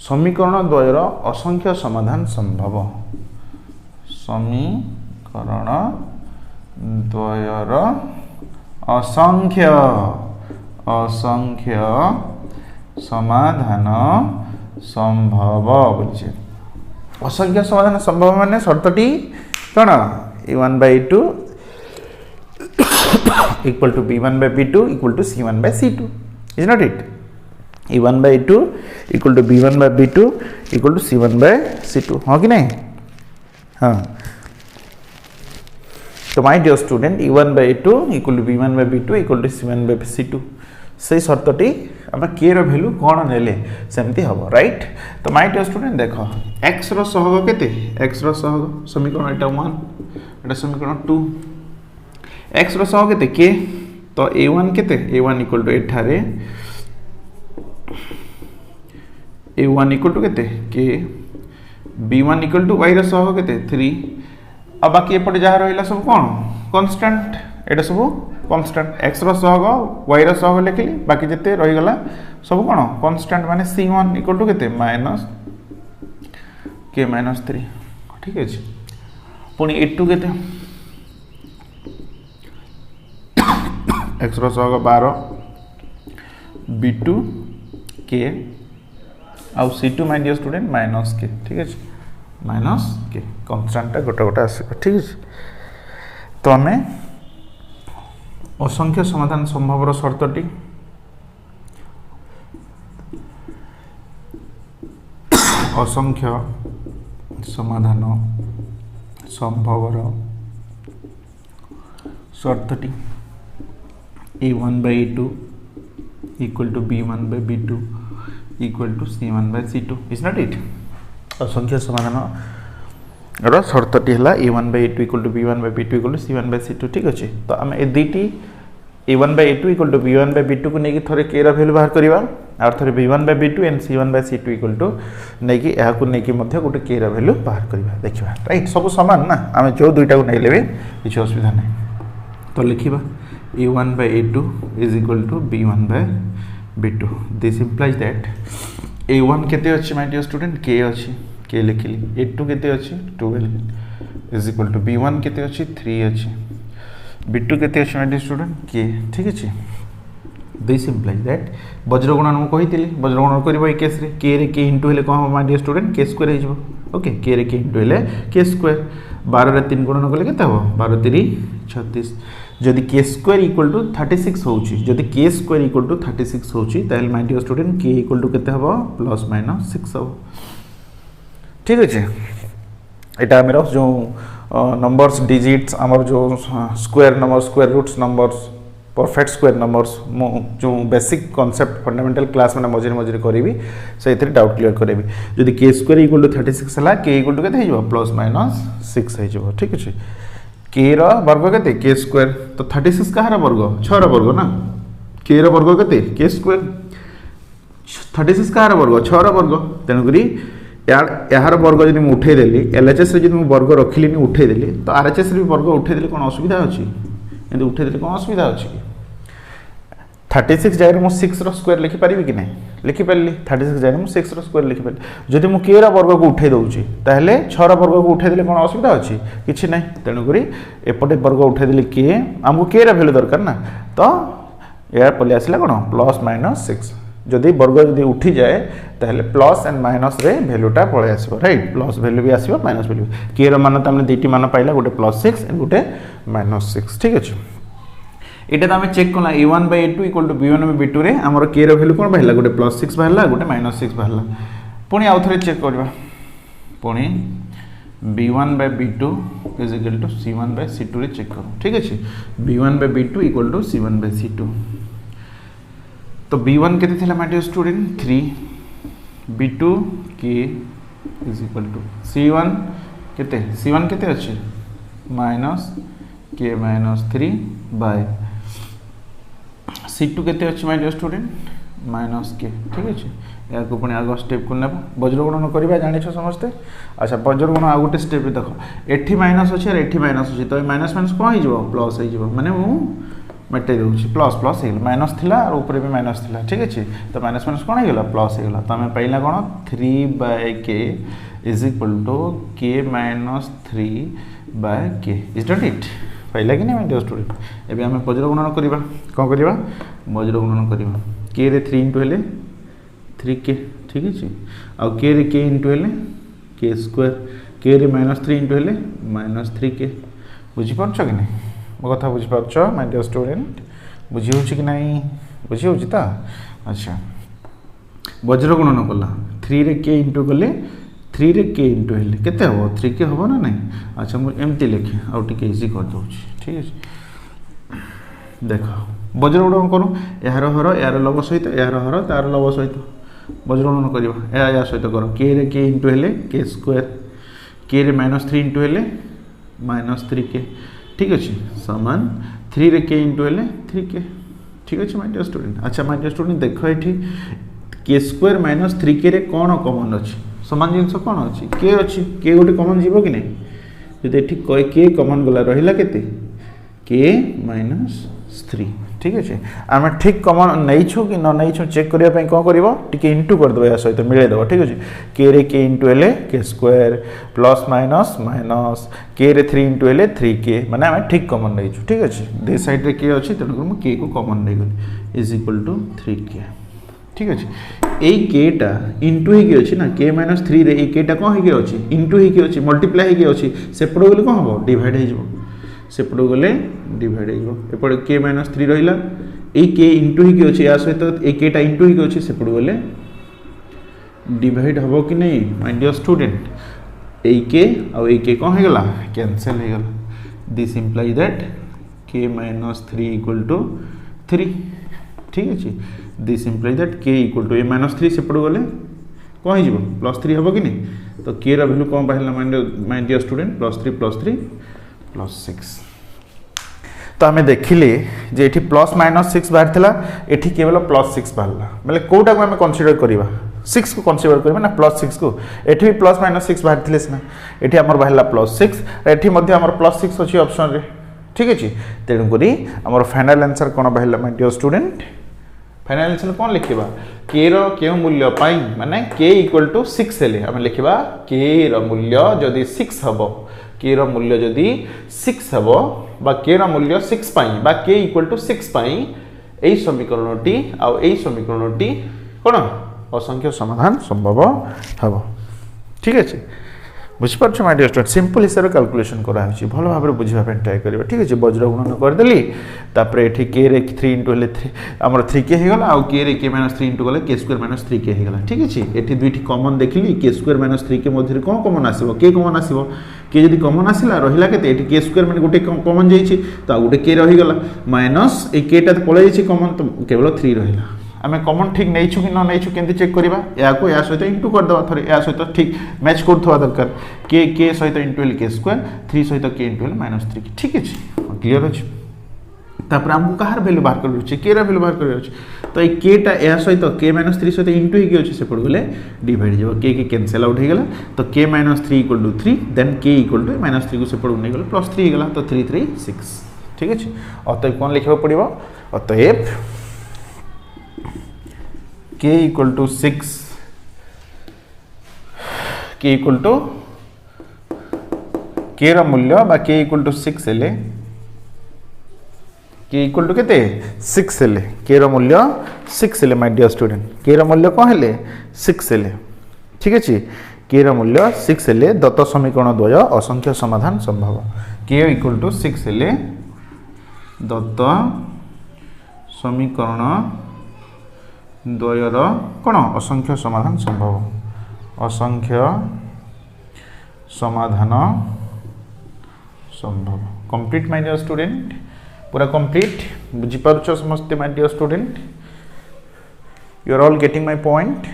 समीकरण द्वयर असंख्य समाधान संभव समीकरण द्वयर असंख्य समाधान संभव बुझे असंख्य समाधान संभव माने शर्तटी कौन a1 by 2 equal to b1 by b2 equal to c1 by c2 is not it a1 by 2 equal to b1 by b2 equal to c1 by c2 हाँ कि नहीं हाँ तो my dear student a1 by 2 equal to b1 by b2 equal to c1 by c2 से शर्तटी आम के value कौन नेले सेमती हम राइट तो माय डियर स्टूडेंट देख x रो सहग केते x रो सहग समीकरण एटा 1 एटा समीकरण 2 x रो सहग केते k तो a1 केते a1 इक्वल टू एठारे a1 इक्वल टू केते k b1 equal to y रो सहग केते 3 अब बाकी एपटे जहा रहिला सब कोन कांस्टेंट एटा सब कांस्टेंट x रो सहग y रो सहग लिखली बाकी जते रहि गला सब कोन कांस्टेंट माने c1 इक्वल टू केते माइनस k माइनस 3 ठीक है पुणी a2 केते x रो सहग 12 b2 k आउ c2 my dear student minus k ठीक है माइनस k कांस्टेंट गोटे गोटे आसे ठीक है तो हमें असंख्य समाधान संभवर शर्तटी असंख्य समाधान संभवर शर्तटी a1/a2 equal to b1/b2 equal to c1/c2 is not it? असंख्य समाधान रो शर्तटी हला a1/a2 equal to b1/b2 equal to c1/c2 ठीक अछि। तो हम ए दुईटी a1/a2 equal to b1/b2 को नेकी थरे k रा वैल्यू बाहर करिवा और थरे b1/b2 and c1/c2 equal to नेकी एहा को नेकी मध्ये गोटे k रा वैल्यू बाहर करिवा देखिबा राइट सब समान ना हम जो दुईटा को नै लेबे किछ असुविधा नै। तो लिखिबा a1/a2 is equal to b1/b2 this implies that a1 केते अछि माय डियर स्टूडेंट k अछि k लिखिली a2 केते अछि 12 is equal to b1 केते अछि 3 अछि b2 केते अछि माय डियर स्टूडेंट k ठीक अछि। this implies that वज्रगुणन हम कहितली वज्रगुणन करबो ए केस रे k रे k इनटू हेले कोन my dear student k square हे जबो ओके k रे k इनटू हेले k स्क्वायर 12 रे 3 गुणन करले केते हो 12 3 36 जदि k स्क्वायर इक्वल टू 36 होउची जदि k स्क्वायर इक्वल टू 36 होउची ताइल my dear student k equal to केते हबो प्लस माइनस 6 हबो ठीक अछि। एटा हमर जो नंबर्स डिजिट्स हमर जो square number square roots numbers perfect square numbers जो बेसिक कांसेप्ट फंडामेंटल क्लास में मझे मझे करी से डाउट क्लियर करेबी जदि k स्क्वायर इक्वल टू 36 हला k इक्वल टू केते हे जबो प्लस माइनस 6 हे जबो ठीक अछि। k रो वर्ग केते k स्क्वायर तो 36 कहार वर्ग 6 रो वर्ग ना k रो वर्ग केते k स्क्वायर 36 कहार वर्ग 6 रो वर्ग तेनु करी यार वर्ग जदि मु उठे देली एलएचएस रे जदि मु वर्ग रखिली नि उठे देली तो आरएचएस रे वर्ग उठे देली कोन असुविधा अछि एंड उठे देली कोन असुविधा अछि 36 जाय मु 6 रो स्क्वायर लिखि परिबी कि नै लिखि परली 36 जाय मु 6 रो स्क्वायर लिखि परली जदि मु k रो वर्ग को उठे दउची ताहले 6 रो वर्ग को उठे देले कोन असुविधा अछि किछि नै तेनु करी एपटे वर्ग उठे देली k हमको k रो वैल्यू दरकार ना तो यार पले आसिला कोन प्लस माइनस 6 जदि वर्ग जदि उठी जाए ताहले प्लस एंड माइनस रे वैल्यूटा पळे आसीबो राइट प्लस वैल्यू भी आसीबो माइनस वैल्यू k रो मान त हमने दुईटी मान पाइला गोटे प्लस 6 एंड गोटे माइनस 6 ठीक अछि। एटा त हमें चेक करला a1/a2 इक्वल टू b1/b2 रे हमर k रो वैल्यू कोन बाहला गोटे प्लस 6 बाहला गोटे माइनस 6 बाहला पुनी आउ थरे चेक करबा पुनी b1/b2 is equal to c1/c2 रे चेक करो ठीक अछि b1/b2 इक्वल टू c1/c2 तो b1 केते थिला my dear student 3 b2 k is equal to c1 केते अछि minus k minus 3 bye c2 केते अछि my dear student minus k ठीक अछि। या को पुनी आगो स्टेप को नेबो वज्रगुणन करबा जानि छ समझते अच्छा वज्रगुणन आ गोटे स्टेप देखो एठी माइनस अछि और एठी माइनस अछि तो माइनस माइनस कोन हो जबो प्लस हो जबो माने मु मेटे दउछि प्लस प्लस हे माइनस थिला और ऊपर भी माइनस थिला ठीक अछि तो माइनस माइनस कोन हे गेला प्लस हे गेला तो हमें पहिला कोन 3/k is equal to k minus 3/k is not it पहिला कि नै माय डियर स्टूडेंट एबे हमें वज्रगुणन करबा कोन करबा वज्रगुणन करबा k रे 3 इनटू हेले 3k ठीक अछि आ k रे k इनटू हेले k स्क्वायर k रे -3 इनटू हेले -3k बुझि परछ कि नै मो कथा बुझि परछ माय डियर स्टूडेंट बुझि होछि कि नै बुझि होछि ता अच्छा वज्रगुणन कला 3 रे k इनटू गले 3 रे k इनटू हेले केते हो 3k हो ना नै अच्छा मु एम्ति लिखि आ टिके इजी कर दउछि ठीक अछि देखो वज्रगुणन करू यार हर यार लव सहित यार हर तार लव सहित वज्रगुणन करियो या सहित करो k रे k इनटू हेले k स्क्वायर k रे -3 इनटू हेले -3k ठीक अछि समान 3 रे k इनटू हेले 3k ठीक अछि माय डियर स्टूडेंट अच्छा माय डियर स्टूडेंट देखो एठी k स्क्वायर -3k रे कोन कॉमन अछि समान जिंस कोन अछि k अछि k गोटे कॉमन जीवो कि नै जदि एठी k कॉमन गला रहिला केते k -3 ठीक अछि आमे ठीक कॉमन नै छु कि न नै छु चेक करिया पय को करबो टिके इनटू कर दबो या सहित मिले दबो ठीक अछि k रे k इनटू हेले k square plus minus minus k रे 3 इनटू हेले 3k माने आमे ठीक कॉमन नै छु ठीक अछि दे साइड रे k अछि तनो हम k को कॉमन नै गली इज इक्वल टू 3k ठीक अछि ए k टा इनटू हे के अछि ना k - 3 रे ए k टा को हे के अछि इनटू हे के अछि मल्टीप्लाई हे के अछि सेपड गली को हबो डिवाइड हे जबो सेपटू गले डिवाइड एपटे के माइनस 3 रहा ये के इंटू ही अच्छे या सहित ए केटा इंटू ही अच्छे सेपटू गले डिवाइड हम कि नहीं माय डियर स्टूडेंट ए के कौन हो गला कैंसल हो गला दिस इंप्लाई दैट के माइनस 3 इक्वल टू 3 ठीक अच्छे दिस इंप्लाई दैट के इक्वल टू ए माइनस 3 सेपटू गले कौन हो प्लस 3 हम कि नहीं तो के वैल्यू कौन बाहर माय डियर स्टूडेंट +3 +6 तो आम देखिले जे एठी प्लस माइनस 6 बाहर थिला एठी केवल +6 बाहरला मतलब कोटा को आम कंसीडर करबा 6 को कंसीडर करबा ना +6 को एठी भी प्लस माइनस 6 बाहर थिले सिना एठी हमर बाहरला +6 एठी मध्ये हमर +6 अछि ऑप्शन रे ठीक अछि तेणु करी हमर फाइनल आंसर कोन बाहरला my dear student final answer कोन लिखिबा के रो केउ मूल्य पाई माने के इक्वल टू 6 हेले हम लिखिबा के रो मूल्य जदी 6 हबो के रो मूल्य जदी 6 हबो बा के रो मूल्य 6 पाई बा के इक्वल टू 6 पाई एई समीकरणटी आ एई समीकरणटी कोन असंख्य समाधान संभव हबो ठीक अछि बुझ पाछ माय डियर स्टूडेंट सिंपल हिसाब कैलकुलेशन करा होछि भलो भाबरे बुझिबा पे ट्राई करबा ठीक अछि वज्र गुणन कर देली तापरे एठी के रे 3 इनटू ले 3 हमर 3 के हे गला आ के रे के - 3 इनटू गले के स्क्वायर - 3 के हे गला ठीक अछि एठी दुइठी कॉमन देखली के स्क्वायर - 3 के मध्य कोन कॉमन आसीबो के कॉमन आसीबो के जदी कॉमन आसिला रहिला केते एठी के स्क्वायर माने गोटे कॉमन जाईछि तो गोटे के रहि गला माइनस ए केटा तो पळे जाईछि कॉमन तो केवल 3 रहिला आम कॉमन ठीक नहीं कि न नहीं केमती चेक करवा या को या सहित इंटू करदे थे या सहित ठीक मैच करथवा दरकार के सहित इंटू के स्क्वायर 3 सहित के इंटू -3 ठीक है क्लियर अच्छे तापर हमको कहार वैल्यू बाहर कर के वैल्यू बाहर कर तो ये केटा या सहित के -3 सहित इंटू ही अच्छे से पड़ गले डिवाइड जब के कैंसल आउट हो गला तो के -3 इक्वल टू 3 देन के इक्वल टू -3 को से पड़ नहीं गले +3 हो गला तो 3 3 6 ठीक है अतएव कौन लिखा पड़ो अतएव के इक्वल टू 6 के इक्वल टू के रा मूल्य बा के इक्वल टू 6 हेले के इक्वल टू केते 6 हेले के रा मूल्य 6 हेले माय डियर स्टूडेंट के रा मूल्य कोन हेले 6 हेले ठीक अछि के रा मूल्य 6 हेले दत्त समीकरण द्वय असंख्य समाधान संभव के इक्वल टू 6 हेले दत्त समीकरण द्वयर कौन असंख्य समाधान संभव असंख्य समाधान संभव कंप्लीट माय डियर स्टूडेंट पूरा कंप्लीट बुझी पारुछ समस्त my dear student you are all getting my point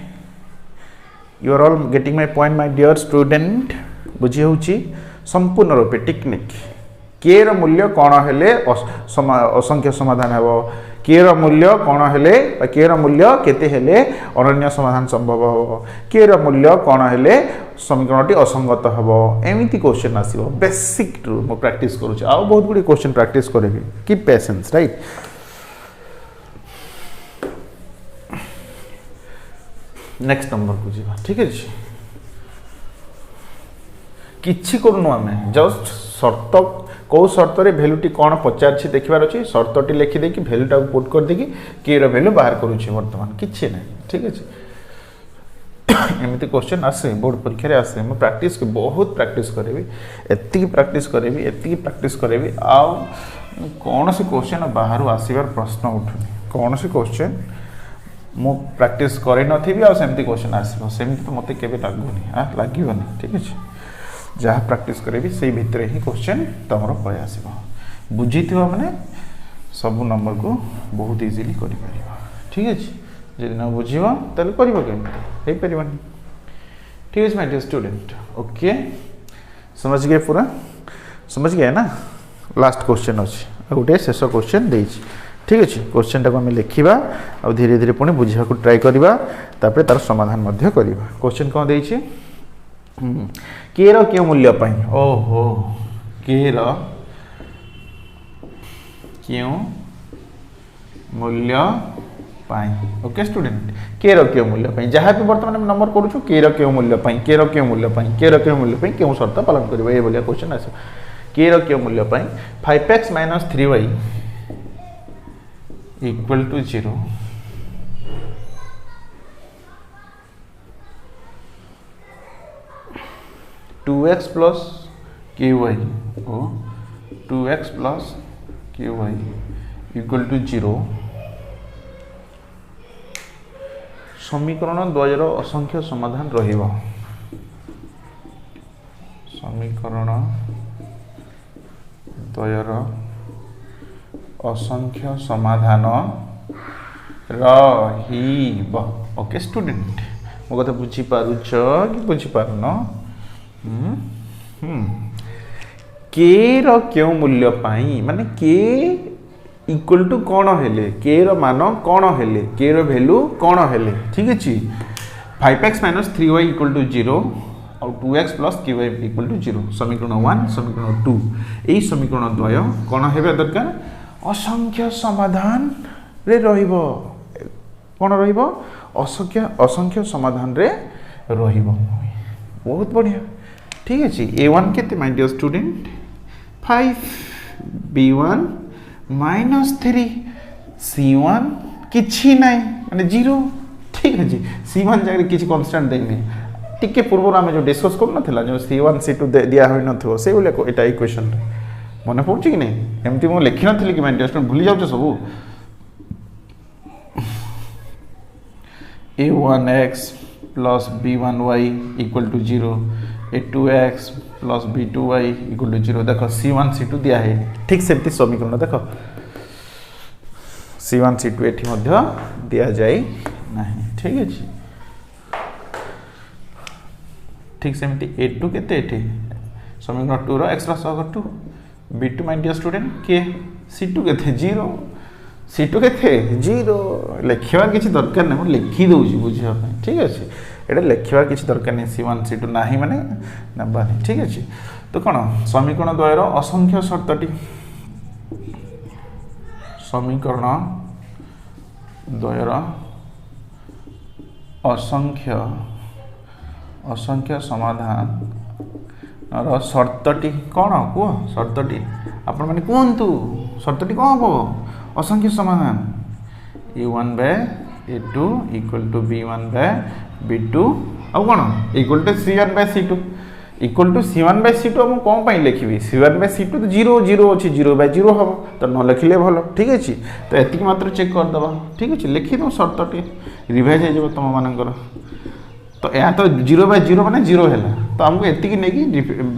you are all getting my point my dear student बुझी होची संपूर्ण रूपे टेक्निक के र मूल्य कौन हेले असंख्य समाधान हेबो के र मूल्य कौन हेले के र मूल्य केते हेले अनन्य समाधान संभव हो के र मूल्य कौन हेले समीकरणटी असंगत हबो एमिति क्वेश्चन आसीबो बेसिक टू मो प्रैक्टिस करूछ आ बहुत गुडी क्वेश्चन प्रैक्टिस करेबी keep patience right next number को जीवा ठीक है किछि करनु हमें जस्ट शर्त कौ शर्त रे वैल्यूटी कौन पचार देखिबार अछि शर्तटी लिखि देकी वैल्यूटा पुट कर देकी के रो वैल्यू बाहर करूछि वर्तमान किछि नै ठीक अछि एमिति क्वेश्चन आसे बोर्ड परीक्षा रे आसे म प्रैक्टिस के बहुत प्रैक्टिस करेबी एत्ती प्रैक्टिस करेबी आ कौन से क्वेश्चन बाहर आसीबार प्रश्न उठुनी कौन से क्वेश्चन मु प्रैक्टिस करे नथिबी आ सेमति क्वेश्चन आसीबो सेमति तो मते केबे लागुनी आ लागिबनी ठीक अछि जहाँ प्रैक्टिस करेबी से भितर ही क्वेश्चन तुम पलि आसो बुझी मैंने सब नंबर को बहुत इजिली कर ठीक अच्छे जब न बुझ तेल कर ठीक है माय डियर स्टूडेंट ओके समझ गए पूरा समझ गए ना लास्ट क्वेश्चन अच्छे गोटे शेष क्वेश्चन देछि ठीक अच्छे क्वेश्चन टाक आम लिखा और धीरे धीरे पुणी बुझा ट्राई करवा तार समाधान करवा क्वेश्चन कौन देछि के रो क्यों मूल्य पाई ओहो के रो क्यों मूल्य पाई ओके स्टूडेंट के रो क्यों मूल्य पाई जहाँ भी वर्तमान नंबर करूँ के रो क्यों मूल्य पाई के रो क्यों मूल्य पाई के रो क्यों मूल्य पाई क्यों शर्त पालन करिबो ए बोलिया क्वेश्चन आसे के रो क्यों मूल्य पाई 5x - 3y equal to 0 2x plus ky ओ 2x plus ky equal to 0 समीकरण द्वयर असंख्य समाधान रहिबो समीकरण द्वयर असंख्य समाधान रहिबो ओके स्टूडेंट मो कथा बुझी पारुछ कि बुझी पारुन के रो क्यों मूल्य पाई माने के इक्वल टू कौन हेले के रो मान कौन हेले के रो वैल्यू कौन हेले ठीक अछि 5x - 3y इक्वल टू 0 और 2x plus ky equal to 0 समीकरण 1 समीकरण 2 एई समीकरण द्वय कौन हेबे दरकार असंख्य समाधान रे रहिबो कौन रहिबो असंख्य समाधान रे रहिबो बहुत बढ़िया ठीक अछि a1 केते my dear student 5 b1 -3 c1 किछि नाही माने 0 ठीक अछि c1 जागे किछि कांस्टेंट देनी टिके पूर्व आम जो डिस्कस कर नथिला जो c1 c2 दिया होई नथो से बोले एटा इक्वेशन मने पड़छि कि नहीं एमती मो लिखि नथिली कि माय डियर स्टूडेंट भूली जाउछ सब a1x plus b1y equal to 0 a2x plus b2y equal to 0 देखो c1 c2 दिया है ठीक सेमती समीकरण देखो c1 c2 एठी मध्य दिया जाय नाही ठीक अछि ठीक सेमती a2 केते एठी समीकरण 2 रो x रो सह 2 b2 माय डियर स्टूडेंट के c2 केते 0 c2 केते 0 लिखिबा किछि दरकार नै हम लिखि दउछि बुझिया ठीक अछि एटा लिखिबा किछि दरकार नै c1 c2 नाही माने नबा ठीक अछि तो कोन समीकरण द्वयर असंख्य शर्तटी समीकरण द्वयर असंख्य समाधान र शर्तटी कोन को शर्तटी आपण माने कोंतु शर्तटी कोन हो असंख्य समाधान a1 by a2 equal to b1 by b2 आ कोन equal to c1 by c2 equal to c1 by c2 हम कोन पई लिखिबी c1 by c2 तो 0 0 अछि 0 by 0 हबो तो न लिखले भलो ठीक अछि तो एतिक मात्र चेक कर दबा ठीक अछि लिखि दो शर्तटी रिवाइज हे जब तम मानकर तो या तो 0 by 0 माने 0 हैला तो हमको एतिक नै कि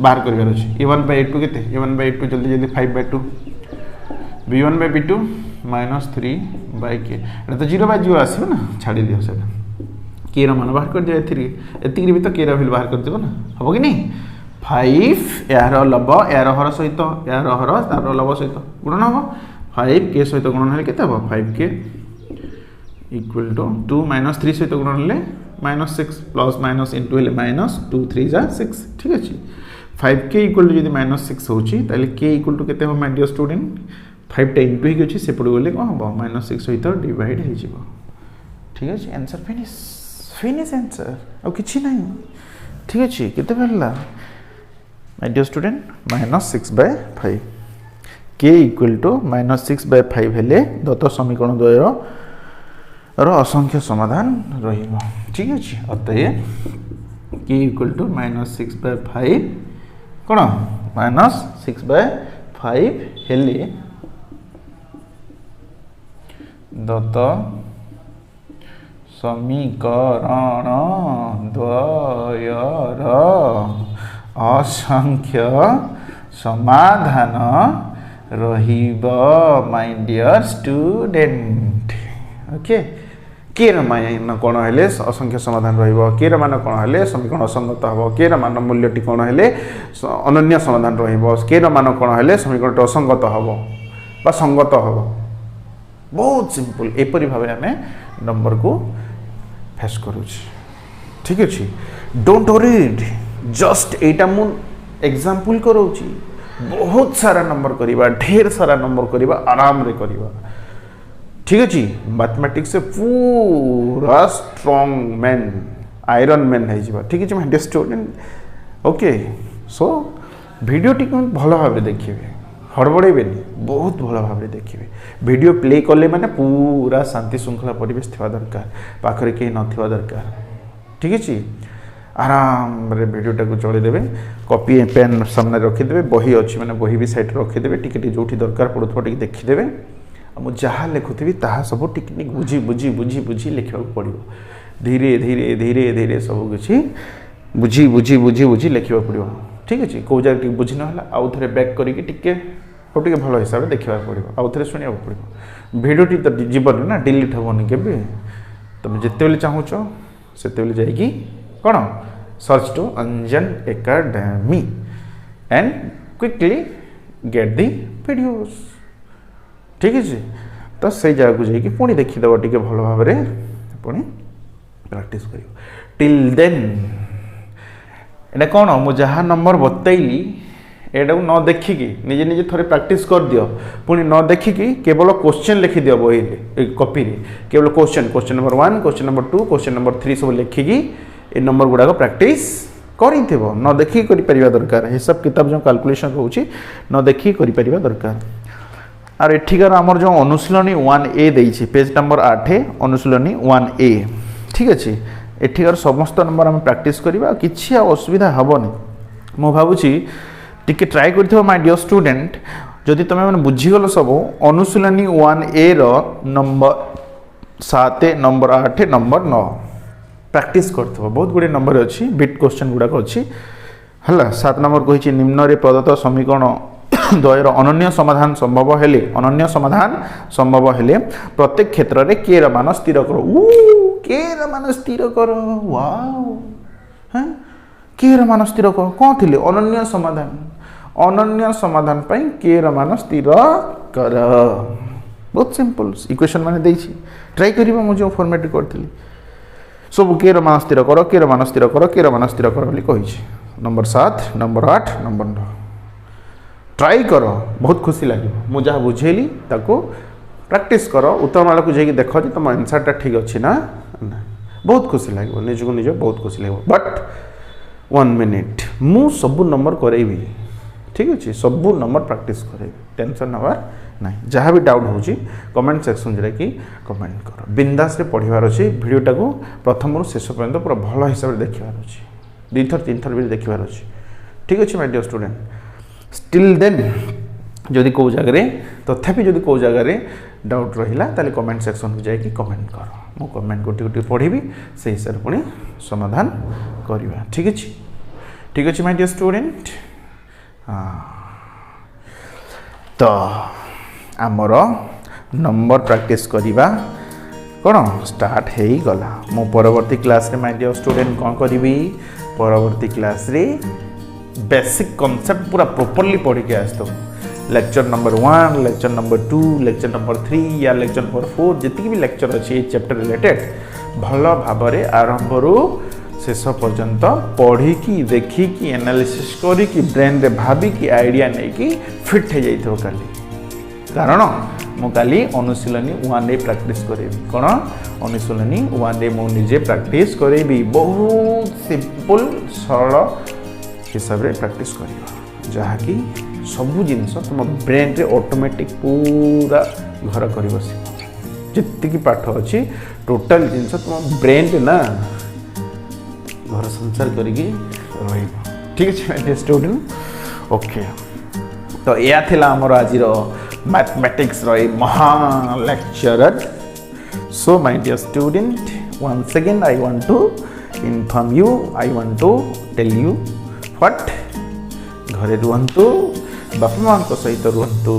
बाहर करबार अछि a1 by a2 केते a1 by a2 जल्दी जल्दी 5 by 2 b1 by b2 -3 by k एटा तो 0 by 0 आसीबो ना छाडी दियो सेटा k रो मान बाहर कर दियो एतिक भी तो k रो वैल्यू बाहर कर दियो ना हबो कि नहीं 5 यार लब यार हर सहित यार हर तार लब सहित गुणन हबो 5 k सहित गुणन हेले केते हबो 5k इक्वल टू 2 - 3 सहित गुणन हेले -6 प्लस माइनस इनटू हेले -2 3 जा 6 ठीक अछि 5k इक्वल टू यदि -6 होची ताले k इक्वल टू केते हो माय डियर स्टूडेंट 5 टा इनटू ही अछि सेपड़ गले कोन हबो -6 सहित डिवाइड हे जिवो ठीक अछि आंसर फिनिश आंसर और किछि नहीं ठीक अछि केते भेलला my dear student -6/5 k equal to -6/5 हेले दत्त समीकरण द्वयर रो असंख्य समाधान रहिबो ठीक अछि अतः k इक्वल टू -6/5 कोन -6/5 हेले दत्त समीकरण द्वयर असंख्य समाधान रहिबो माय डियर स्टूडेंट ओके के र मान कोन हेले असंख्य समाधान रहिबो के र मान कोन हेले समीकरण असंगत हबो के र मान मूल्यटी कोन हेले अनन्य समाधान रहिबो के र मान कोन हेले समीकरण असंगत हबो बा संगत हबो बहुत सिंपल एपरि भाबे हमें नंबर को फेस करूछ ठीक अछि डोंट वरी जस्ट एटा मु एग्जांपल करूची बहुत सारा नंबर करिबा ढेर सारा नंबर करिबा आराम रे करिबा ठीक अछि मैथमेटिक्स से पूरा स्ट्रांग मैन आयरन मैन है जिबा ठीक अछि my student okay so video टिक भलो भाबे देखिबे हड़बड़े बहुत भल भाव देखिए वीडियो प्ले कले माने पूरा शांति श्रृंखला परिवेश थिबा दरकार पाखरे के नथिबा दरकार ठीक अछि आराम रे भिडियोटा को चलैदेवे कॉपी पेन सामने रखिदेवे बही अच्छी मैंने बही भी साइड रखिदेवे टिके जो दरकार पड़ुव टिके देखिदेवे मुझे जहाँ लिखुथी ताहा सब टिक बुझी बुझी बुझी बुझी लिखा पड़ो धीरे धीरे धीरे धीरे सब किसी बुझी बुझी बुझी बुझी लिखा पड़ो ठीक अच्छे कौ जगह बुझी ना आउ थे बैक करके टिके भल हिसाब से देखा पड़ो आउ थे शुणा पड़ो भिडियोटी तो जीवन ना डिलीट हेनी के तुम जिते चाहूच से जाकि कौन search to Anjan Academy and quickly get the videos ठीक है तो से जगह को जाकि पुणी देखीदेव टे भल भाव में पुणी प्रैक्टिस कर टिल देन एटा कौन मुझे जहाँ नंबर बतैली एटा न देखिकी निजे निजे थोड़े प्रैक्टिस कर दियो पुणी न देखिकी केवल क्वेश्चन लिखि दियो बही कॉपी रे केवल question number 1 question number 2 question number 3 सब लिखिकी ए नंबर गुड़ाक प्रैक्टिस करिथिबो न देखिकी करि परिबा दरकार हिसाब किताब जो कैलकुलेशन रहउची न देखिकी करि परिबा दरकार आर एठिकार आमर जो अनुशीलनी 1A देइछि पेज नंबर 8 अनुशीलनी 1A ठीक अच्छे एठिकार समस्त नंबर आम प्रैक्टिस करबा किछि असुविधा हेबनी मो भाबुछि टिके ट्राई करथिबो माय डियर स्टूडेंट जदि तमे माने बुझिगलो सब अनुशीलनी 1A रो नंबर 7 नंबर 8 नंबर 9 प्रैक्टिस करथिबो बहुत गुडे नंबर अछि बिट क्वेश्चन गुडा को अछि हला 7 नंबर कहिछि निम्न रे प्रदत्त समीकरण द्वयर अनन्य समाधान संभव हेले प्रत्येक क्षेत्र में के मान स्थिर करो के मान स्थिर करो वाओ हैं के मान स्थिर करो कौन थिले अनन्य समाधान पाई के मान स्थिर कर बहुत सिंपल इक्वेशन माने देछि ट्राई करिबा मु जो फॉर्मेट करथिली सब के मान स्थिर करो के मान स्थिर करो के मान स्थिर करो बोली कहिछि नंबर 7 नंबर 8 नंबर 9 ट्राई कर बहुत खुशी लगे मुझे बुझेली ताको प्रैक्टिस कर उत्तर माला को जाकि देख तुम आंसरटा ठीक अच्छी ना बहुत खुशी लगे निज को निज बहुत खुशी लगे बट 1 मिनिट मु सबू नंबर करेबी ठीक अच्छे सबू नंबर प्रैक्टिस करेबी टेंशन हबार ना जहाँ भी डाउट होची कमेंट सेक्शन जरा कि कमेंट कर बिंदास रे पढ़िबार अछि वीडियोटा को प्रथम रु शेष पर्यंत पूरा भल हिसाब से देखिबार अछि 2 थर 3 थर भी देखिबार अछि ठीक अच्छे my dear student still then जदि कौ जगह तथापि जदि कौ जगह डाउट रहिला ताले कमेंट सेक्शन को जाकि कमेंट कर मो कमेंट गोटे गोटे पढ़ी से हिसाब से पुणी समाधान करवा ठीक अच्छे माय डियर स्टूडेंट तो आमर नंबर प्रैक्टिस करवा कौन स्टार्ट हो गला मो परवर्ती क्लास रे माय डियर स्टूडेंट कौन करी परवर्ती क्लास रे बेसिक कॉन्सेप्ट पूरा प्रॉपर्ली पढ़ के आस lecture number 1 lecture number 2 lecture number 3 या लेक्चर नंबर 4 जितकी भी लेक्चर अच्छी चैप्टर रिलेटेड भल भाव में आरंभ रू शेष पर्यंत पढ़ी देखिकी एनालिसिस करी ब्रेन रे भाविकी आइडिया नहीं कि फिट हो जाइथो काली कारण मु काली अनुशीलनी 1A प्रैक्टिस करेबी कौन अनुशीलनी 1A मु निजे प्रैक्टिस करेबी बहुत सिंपल सरल हिसाब रे प्रैक्टिस करियो जहाँकि सबू जिनस तुम ब्रेन रे ऑटोमेटिक पूरा घर कर बस जितकी पाठ अच्छी टोटाल जिनस तुम ब्रेन रे ना घर संसार करिकी ठीक है स्टूडेंट ओके तो या थिला हमर आज मैथमेटिक्स रो महा lecturer so my dear student once again I want to inform you I want to tell you what घरे रुहतु बापा माँ सहित रुहतु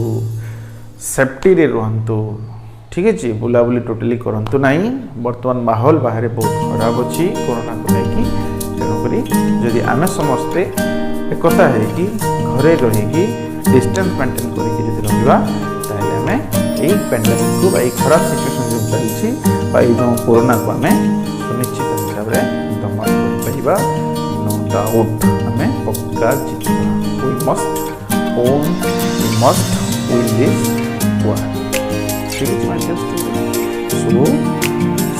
सेफ्टी रे रुहतु ठीक है बुलाबुली टोटली करंतु नहीं वर्तमान माहौल बाहर बहुत खराब अच्छी कोरोना को लेकिन तेणुक जदि आम समस्ते एकता है कि घरे रही डिस्टेंस मेंटेन करके रहा आम यही पेंडेमिक को खराब सिचुएशन जो चलती जो कोरोना को आम सुनिश्चित हिसाब से दमन कर नो डाउट आम पक्का जीत we must win this war ठीक है my dear students so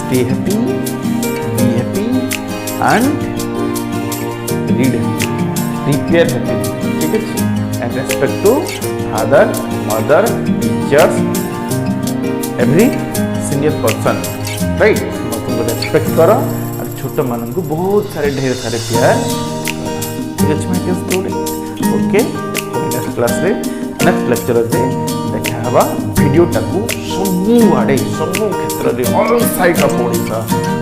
stay happy be happy and read prepare happy ठीक है and respect to father mother teachers every senior person right तुमको रेस्पेक्ट करो और छोट मान को बहुत सारे ढेर सारे प्यार ठीक अच्छे my dear student okay next class रे नेक्स्ट लेक्चर रे देखा हवा वीडियो टाकू सबु आड़े सबु क्षेत्र रे ऑल साइड ऑफ ओडिशा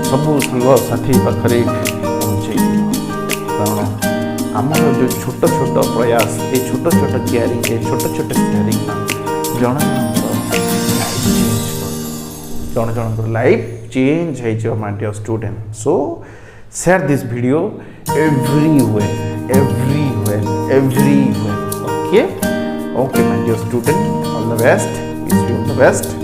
सबु संग साथी पाखरे पहुंचे कारण आमर जो छोट छोट प्रयास ये छोट छोट केयरिंग ये छोट छोट केयरिंग जन जन लाइफ चेंज है my dear student so share this video everywhere okay okay my dear student all the best wish you all the best